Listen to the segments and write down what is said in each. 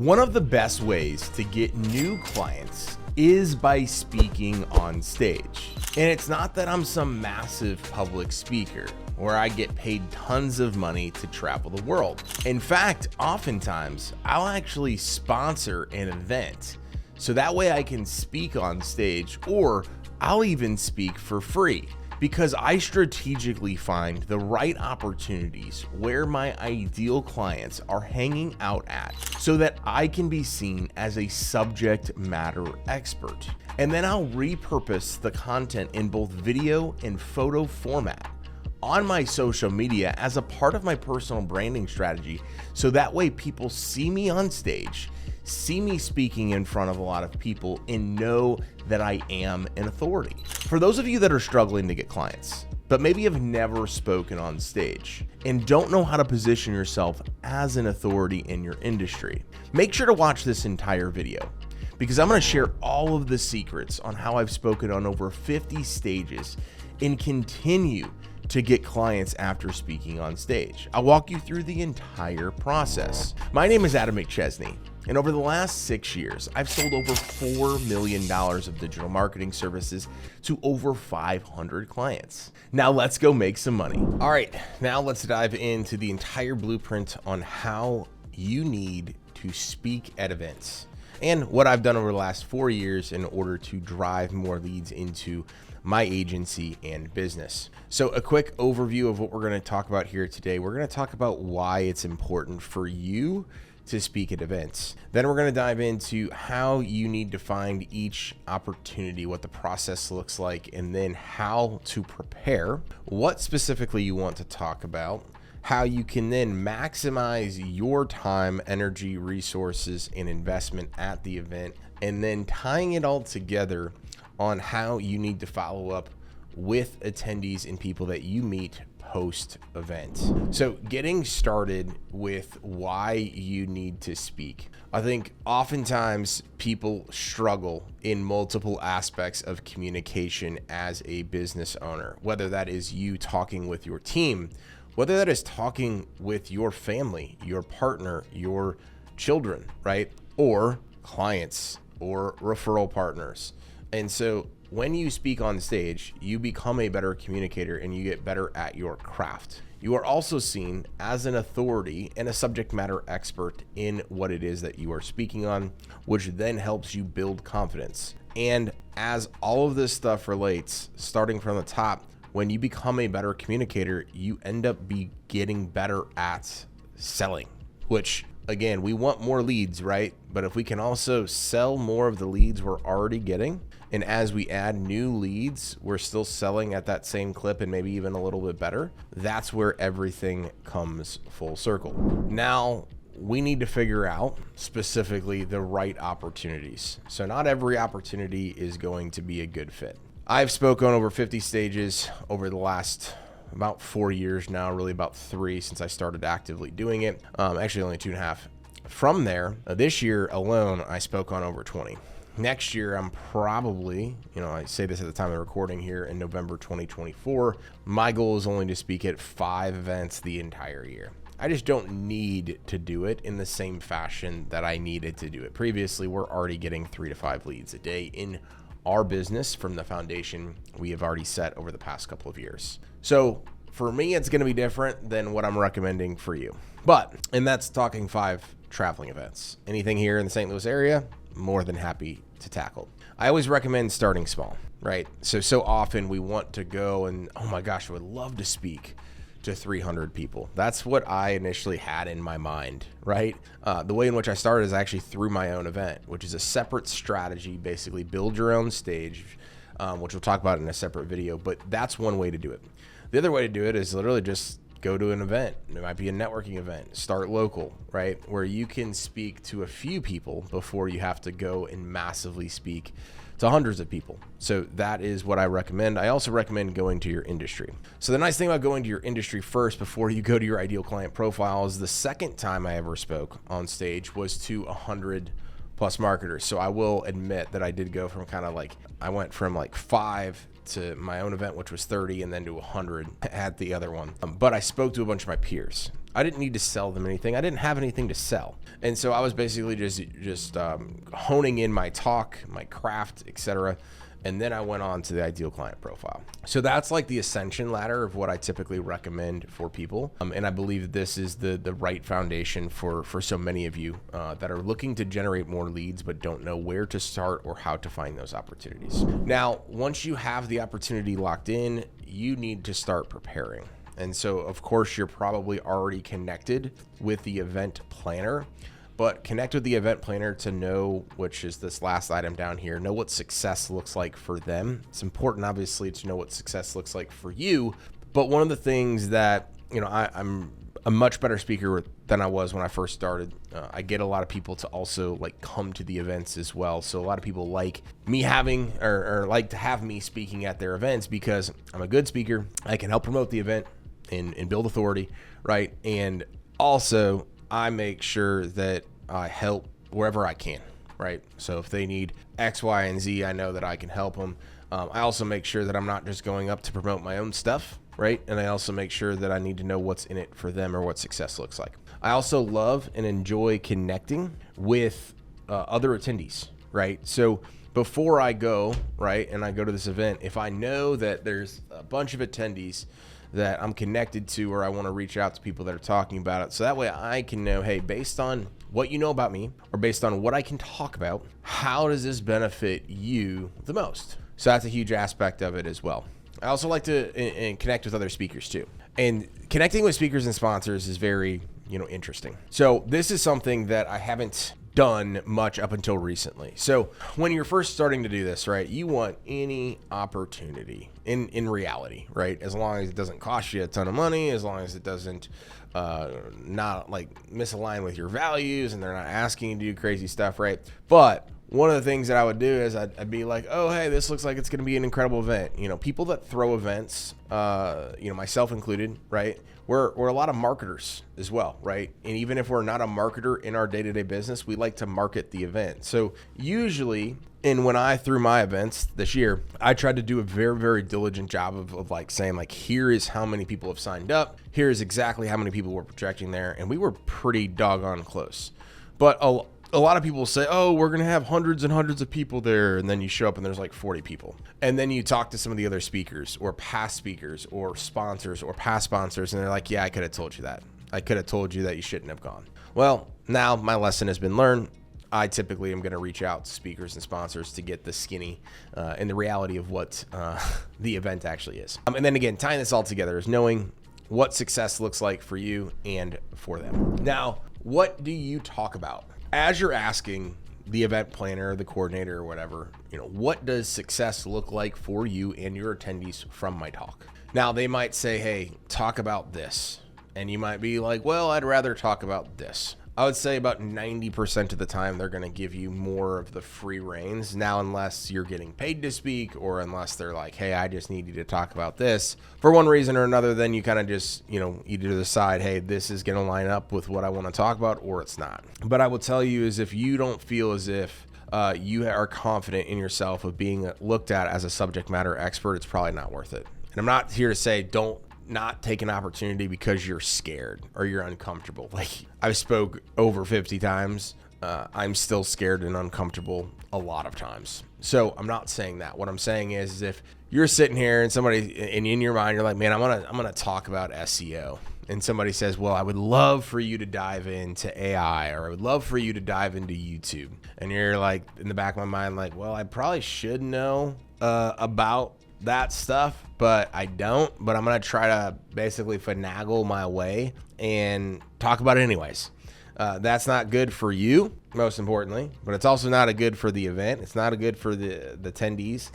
One of the best ways to get new clients is by speaking on stage. And it's not that I'm some massive public speaker where I get paid tons of money to travel the world. In fact, oftentimes I'll actually sponsor an event so that way I can speak on stage, or I'll even speak for free, because I strategically find the right opportunities where my ideal clients are hanging out at so that I can be seen as a subject matter expert. And then I'll repurpose the content in both video and photo format on my social media as a part of my personal branding strategy, so that way people see me on stage, see me speaking in front of a lot of people, and know that I am an authority. For those of you that are struggling to get clients, but maybe have never spoken on stage and don't know how to position yourself as an authority in your industry, make sure to watch this entire video, because I'm going to share all of the secrets on how I've spoken on over 50 stages and continue to get clients after speaking on stage. I'll walk you through the entire process. My name is Adam McChesney, and over the last 6 years, I've sold over $4 million of digital marketing services to over 500 clients. Now let's go make some money. All right, now let's dive into the entire blueprint on how you need to speak at events and what I've done over the last 4 years in order to drive more leads into my agency and business. So a quick overview of what we're going to talk about here today. We're going to talk about why it's important for you to speak at events. Then we're going to dive into how you need to find each opportunity, what the process looks like, and then how to prepare, what specifically you want to talk about, how you can then maximize your time, energy, resources, and investment at the event, and then tying it all together on how you need to follow up with attendees and people that you meet post event. So getting started with why you need to speak. I think oftentimes people struggle in multiple aspects of communication as a business owner, whether that is you talking with your team, whether that is talking with your family, your partner, your children, right? Or clients or referral partners. And so when you speak on stage, you become a better communicator and you get better at your craft. You are also seen as an authority and a subject matter expert in what it is that you are speaking on, which then helps you build confidence. And as all of this stuff relates, starting from the top, when you become a better communicator, you end up getting better at selling, which again, we want more leads, right? But if we can also sell more of the leads we're already getting, and as we add new leads, we're still selling at that same clip and maybe even a little bit better, that's where everything comes full circle. Now, we need to figure out specifically the right opportunities. So not every opportunity is going to be a good fit. I've spoken on over 50 stages over the last about 4 years now, really about 3 since I started actively doing it. Actually only 2.5. From there, this year alone, I spoke on over 20. Next year, I'm probably, I say this at the time of recording here in November 2024, my goal is only to speak at 5 events the entire year. I just don't need to do it in the same fashion that I needed to do it previously. We're already getting 3 to 5 leads a day in our business from the foundation we have already set over the past couple of years. So for me, it's going to be different than what I'm recommending for you. And that's talking 5 traveling events. Anything here in the St. Louis area, more than happy to tackle. I always recommend starting small, right? So often we want to go and, oh my gosh, I would love to speak to 300 people. That's what I initially had in my mind, right? The way in which I started is actually through my own event, which is a separate strategy, basically build your own stage, which we'll talk about in a separate video, but that's one way to do it. The other way to do it is literally just go to an event. It might be a networking event, start local, right? Where you can speak to a few people before you have to go and massively speak to hundreds of people. So that is what I recommend. I also recommend going to your industry. So the nice thing about going to your industry first before you go to your ideal client profile is the second time I ever spoke on stage was to 100 plus marketers. So I will admit that I did go from I went from 5 to my own event, which was 30, and then to 100 at the other one. But I spoke to a bunch of my peers. I didn't need to sell them anything. I didn't have anything to sell. And so I was basically just honing in my talk, my craft, etc. And then I went on to the ideal client profile. So that's like the ascension ladder of what I typically recommend for people. And I believe this is the right foundation for so many of you that are looking to generate more leads, but don't know where to start or how to find those opportunities. Now, once you have the opportunity locked in, you need to start preparing. And so, of course, you're probably already connected with the event planner. But connect with the event planner to know, which is this last item down here, know what success looks like for them. It's important, obviously, to know what success looks like for you. But one of the things that, I'm a much better speaker than I was when I first started. I get a lot of people to also like come to the events as well. So a lot of people like me having or like to have me speaking at their events because I'm a good speaker. I can help promote the event and build authority, right? And also, I make sure that I help wherever I can, right? So if they need X, Y, and Z, I know that I can help them. I also make sure that I'm not just going up to promote my own stuff, right? And I also make sure that I need to know what's in it for them or what success looks like. I also love and enjoy connecting with other attendees, right? So before I go, right, and I go to this event, if I know that there's a bunch of attendees that I'm connected to, or I want to reach out to people that are talking about it. So that way I can know, hey, based on what you know about me or based on what I can talk about, how does this benefit you the most? So that's a huge aspect of it as well. I also like to and connect with other speakers too. And connecting with speakers and sponsors is very, interesting. So this is something that I haven't done much up until recently. So when you're first starting to do this, right, you want any opportunity in reality, right? As long as it doesn't cost you a ton of money, as long as it doesn't not like misalign with your values and they're not asking you to do crazy stuff, right? But one of the things that I would do is I'd be like, oh, hey, this looks like it's going to be an incredible event. People that throw events, myself included, right? We're a lot of marketers as well, right? And even if we're not a marketer in our day-to-day business, we like to market the event. So usually, and when I threw my events this year, I tried to do a very, very diligent job of like saying like, here is how many people have signed up. Here is exactly how many people we're projecting there. And we were pretty doggone close. But a lot of people say, oh, we're going to have hundreds and hundreds of people there. And then you show up and there's like 40 people. And then you talk to some of the other speakers or past speakers or sponsors or past sponsors. And they're like, yeah, I could have told you that. I could have told you that you shouldn't have gone. Well, now my lesson has been learned. I typically am going to reach out to speakers and sponsors to get the skinny and the reality of what the event actually is. And then again, tying this all together is knowing what success looks like for you and for them. Now, what do you talk about? As you're asking the event planner, the coordinator, or whatever, what does success look like for you and your attendees from my talk? Now, they might say, hey, talk about this. And you might be like, well, I'd rather talk about this. I would say about 90% of the time, they're going to give you more of the free reins. Now, unless you're getting paid to speak or unless they're like, hey, I just need you to talk about this for one reason or another, then you kind of just, either decide, hey, this is going to line up with what I want to talk about or it's not. But I will tell you is if you don't feel as if you are confident in yourself of being looked at as a subject matter expert, it's probably not worth it. And I'm not here to say don't not take an opportunity because you're scared or you're uncomfortable. Like I've spoke over 50 times. I'm still scared and uncomfortable a lot of times. So I'm not saying that. What I'm saying is if you're sitting here and somebody and in your mind, you're like, man, I'm going to talk about SEO. And somebody says, well, I would love for you to dive into AI or I would love for you to dive into YouTube. And you're like in the back of my mind, like, well, I probably should know about that stuff, but I don't. But I'm going to try to basically finagle my way and talk about it anyways. That's not good for you, most importantly, but it's also not a good for the event. It's not a good for the attendees.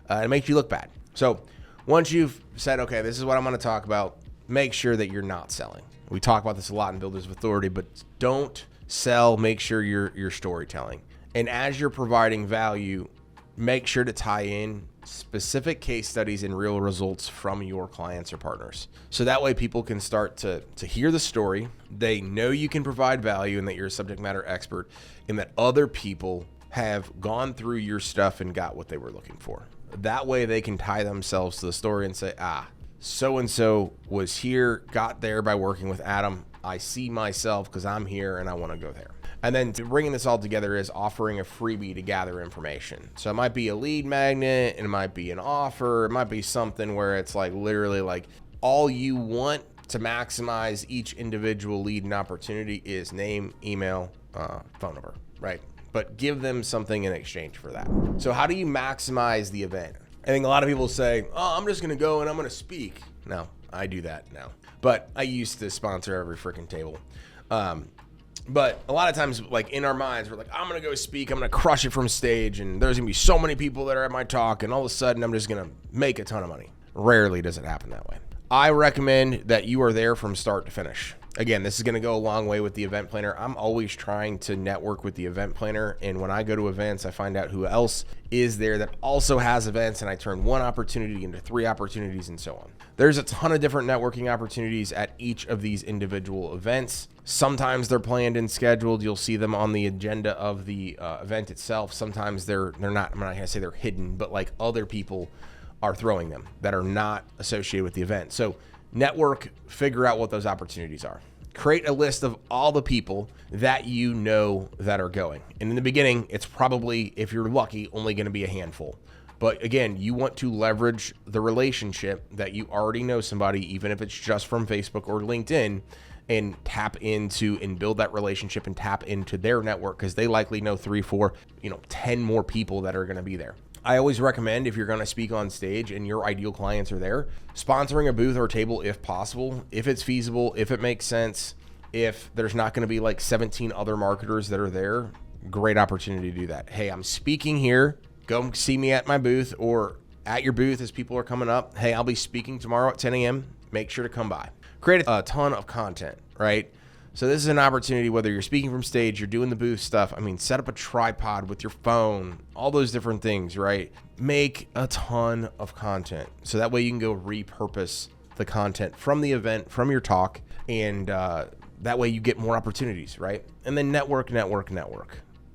It makes you look bad. So once you've said, okay, this is what I'm going to talk about, make sure that you're not selling. We talk about this a lot in Builders of Authority, but don't sell. Make sure you're storytelling. And as you're providing value, make sure to tie in specific case studies and real results from your clients or partners. So that way people can start to hear the story. They know you can provide value and that you're a subject matter expert and that other people have gone through your stuff and got what they were looking for. That way they can tie themselves to the story and say, so-and-so was here, got there by working with Adam. I see myself because I'm here and I want to go there. And then bringing this all together is offering a freebie to gather information. So it might be a lead magnet, and it might be an offer, it might be something where it's like literally like all you want to maximize each individual lead and opportunity is name, email, phone number, right? But give them something in exchange for that. So how do you maximize the event? I think a lot of people say, oh, I'm just gonna go and I'm gonna speak. No, I do that now. But I used to sponsor every freaking table. But a lot of times, like in our minds, we're like, I'm gonna go speak, I'm gonna crush it from stage, and there's gonna be so many people that are at my talk, and all of a sudden I'm just gonna make a ton of money. Rarely does it happen that way. I recommend that you are there from start to finish. Again, this is gonna go a long way with the event planner. I'm always trying to network with the event planner, and when I go to events, I find out who else is there that also has events, and I turn one opportunity into 3 opportunities and so on. There's a ton of different networking opportunities at each of these individual events. Sometimes they're planned and scheduled. You'll see them on the agenda of the event itself. Sometimes they're not, I'm not gonna say they're hidden, but like other people are throwing them that are not associated with the event. So network, figure out what those opportunities are. Create a list of all the people that you know that are going. And in the beginning, it's probably, if you're lucky, only gonna be a handful. But again, you want to leverage the relationship that you already know somebody, even if it's just from Facebook or LinkedIn, and tap into and build that relationship and tap into their network, because they likely know 3, 4, 10 more people that are going to be there. I always recommend, if you're going to speak on stage and your ideal clients are there, sponsoring a booth or table if possible, if it's feasible, if it makes sense, if there's not going to be like 17 other marketers that are there, great opportunity to do that. Hey, I'm speaking here. Go see me at my booth or at your booth as people are coming up. Hey, I'll be speaking tomorrow at 10 a.m. Make sure to come by. Create a ton of content, right? So this is an opportunity, whether you're speaking from stage, you're doing the booth stuff. I mean, set up a tripod with your phone, all those different things, right? Make a ton of content. So that way you can go repurpose the content from the event, from your talk, and that way you get more opportunities, right? And then network.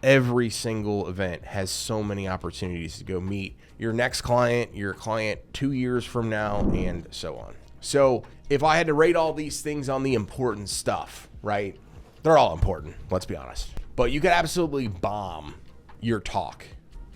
Every single event has so many opportunities to go meet your next client, your client 2 years from now, and so on. So if I had to rate all these things on the important stuff, right? They're all important, let's be honest. But you could absolutely bomb your talk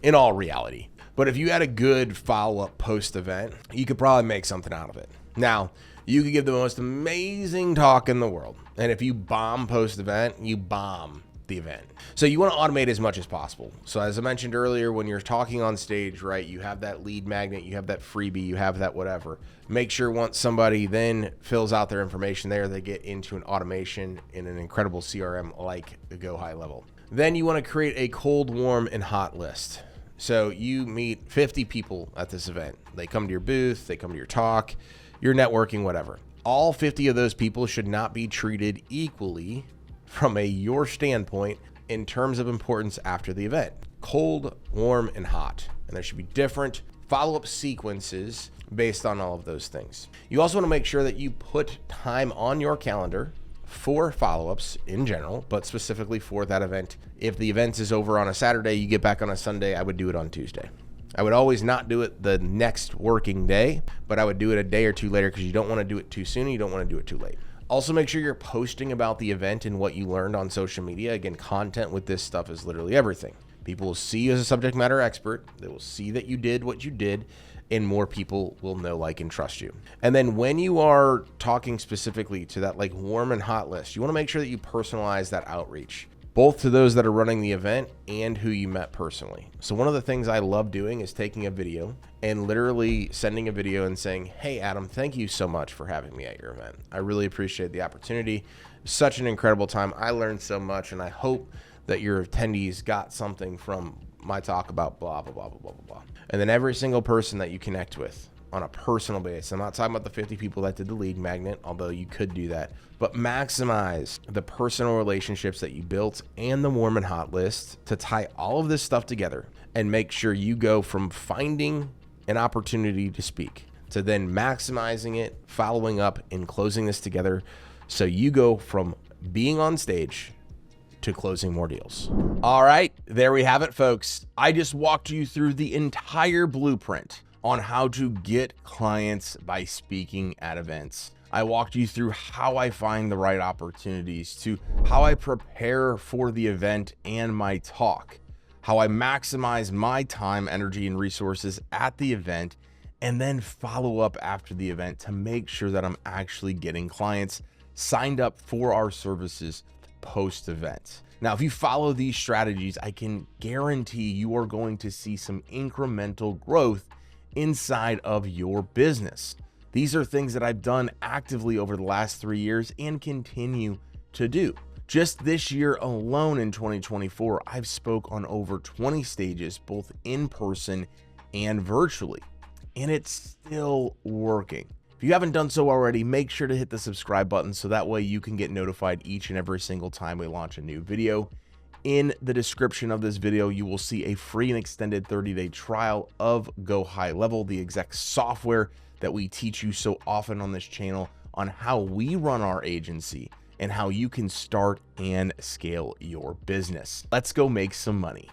in all reality. But if you had a good follow-up post-event, you could probably make something out of it. Now, you could give the most amazing talk in the world. And if you bomb post-event, you bomb the event. So you want to automate as much as possible. So as I mentioned earlier, when you're talking on stage, right, you have that lead magnet, you have that freebie, you have that whatever. Make sure once somebody then fills out their information there, they get into an automation in an incredible CRM like the Go High Level. Then you want to create a cold, warm, and hot list. So you meet 50 people at this event. They come to your booth, they come to your talk, you're networking, whatever. All 50 of those people should not be treated equally from your standpoint in terms of importance after the event. Cold, warm, and hot. And there should be different follow-up sequences based on all of those things. You also want to make sure that you put time on your calendar for follow-ups in general, but specifically for that event. If the event is over on a Saturday, you get back on a Sunday, I would do it on Tuesday. I would always not do it the next working day, but I would do it a day or two later, because you don't want to do it too soon and you don't want to do it too late. Also, make sure you're posting about the event and what you learned on social media. Again, content with this stuff is literally everything. People will see you as a subject matter expert. They will see that you did what you did, and more people will know, like, and trust you. And then when you are talking specifically to that like warm and hot list, you want to make sure that you personalize that outreach, both to those that are running the event and who you met personally. So one of the things I love doing is taking a video and literally sending a video and saying, hey, Adam, thank you so much for having me at your event. I really appreciate the opportunity. Such an incredible time. I learned so much, and I hope that your attendees got something from my talk about blah, blah, blah, blah, blah, blah, blah. And then every single person that you connect with on a personal basis, I'm not talking about the 50 people that did the lead magnet, although you could do that, but maximize the personal relationships that you built and the warm and hot list to tie all of this stuff together and make sure you go from finding an opportunity to speak to then maximizing it, following up, and closing this together. So you go from being on stage to closing more deals. All right, there we have it, folks. I just walked you through the entire blueprint on how to get clients by speaking at events. I walked you through how I find the right opportunities, to how I prepare for the event and my talk, how I maximize my time, energy, and resources at the event, and then follow up after the event to make sure that I'm actually getting clients signed up for our services post event. Now, if you follow these strategies, I can guarantee you are going to see some incremental growth inside of your business. These are things that I've done actively over the last 3 years and continue to do. Just this year alone in 2024, I've spoke on over 20 stages, both in person and virtually, and it's still working. If you haven't done so already, make sure to hit the subscribe button so that way you can get notified each and every single time we launch a new video. In the description of this video, you will see a free and extended 30-day trial of Go High Level, the exact software that we teach you so often on this channel on how we run our agency and how you can start and scale your business. Let's go make some money.